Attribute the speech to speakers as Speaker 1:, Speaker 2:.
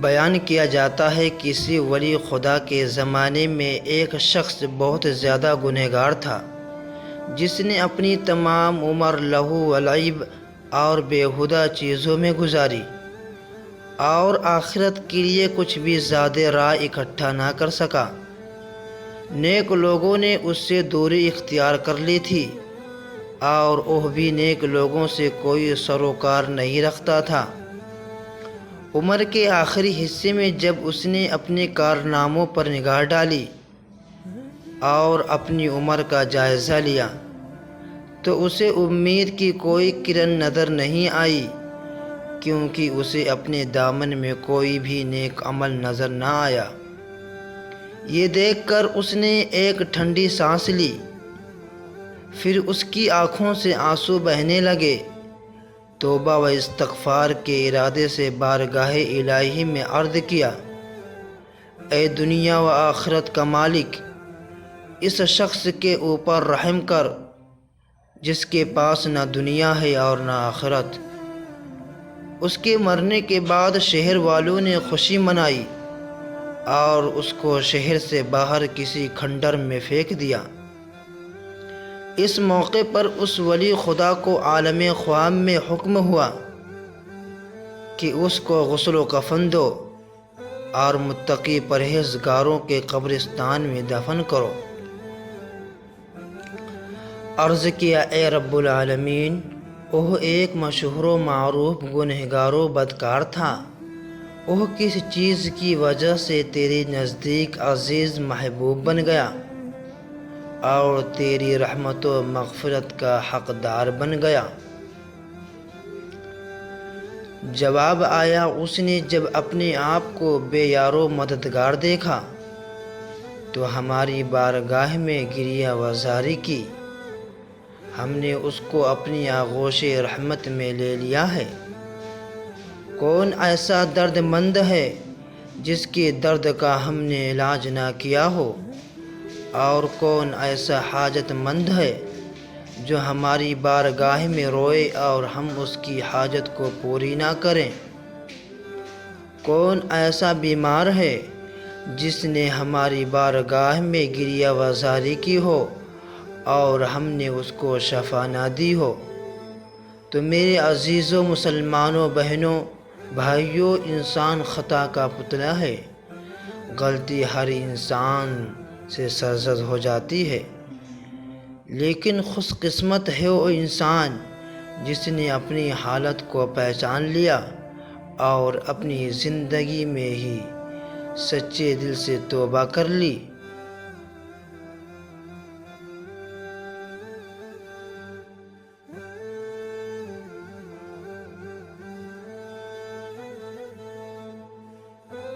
Speaker 1: بیان کیا جاتا ہے کہ کسی ولی خدا کے زمانے میں ایک شخص بہت زیادہ گنہگار تھا، جس نے اپنی تمام عمر لہو و لعب اور بیہودہ چیزوں میں گزاری اور آخرت کے لیے کچھ بھی زیادہ رائے اکٹھا نہ کر سکا۔ نیک لوگوں نے اس سے دوری اختیار کر لی تھی اور وہ بھی نیک لوگوں سے کوئی سروکار نہیں رکھتا تھا۔ عمر کے آخری حصے میں جب اس نے اپنے کارناموں پر نگاہ ڈالی اور اپنی عمر کا جائزہ لیا تو اسے امید کی کوئی کرن نظر نہیں آئی، کیونکہ اسے اپنے دامن میں کوئی بھی نیک عمل نظر نہ آیا۔ یہ دیکھ کر اس نے ایک ٹھنڈی سانس لی، پھر اس کی آنکھوں سے آنسو بہنے لگے۔ توبہ و استغفار کے ارادے سے بارگاہ الہی میں عرض کیا، اے دنیا و آخرت کا مالک، اس شخص کے اوپر رحم کر جس کے پاس نہ دنیا ہے اور نہ آخرت۔ اس کے مرنے کے بعد شہر والوں نے خوشی منائی اور اس کو شہر سے باہر کسی کھنڈر میں پھینک دیا۔ اس موقع پر اس ولی خدا کو عالم خواب میں حکم ہوا کہ اس کو غسل و کفن دو اور متقی پرہیزگاروں کے قبرستان میں دفن کرو۔ عرض کیا، اے رب العالمین، وہ ایک مشہور و معروف گنہگار و بدکار تھا۔ وہ کس چیز کی وجہ سے تیرے نزدیک عزیز محبوب بن گیا اور تیری رحمت و مغفرت کا حقدار بن گیا؟ جواب آیا، اس نے جب اپنے آپ کو بے یار و مددگار دیکھا تو ہماری بارگاہ میں گریہ وزاری کی، ہم نے اس کو اپنی آغوش رحمت میں لے لیا ہے۔ کون ایسا درد مند ہے جس کے درد کا ہم نے علاج نہ کیا ہو، اور کون ایسا حاجت مند ہے جو ہماری بارگاہ میں روئے اور ہم اس کی حاجت کو پوری نہ کریں؟ کون ایسا بیمار ہے جس نے ہماری بارگاہ میں گریہ وزاری کی ہو اور ہم نے اس کو شفا نہ دی ہو؟ تو میرے عزیزوں مسلمانوں، بہنوں، بھائیوں، انسان خطا کا پتلا ہے۔ غلطی ہر انسان سے سرزد ہو جاتی ہے، لیکن خوش قسمت ہے وہ انسان جس نے اپنی حالت کو پہچان لیا اور اپنی زندگی میں ہی سچے دل سے توبہ کر لی۔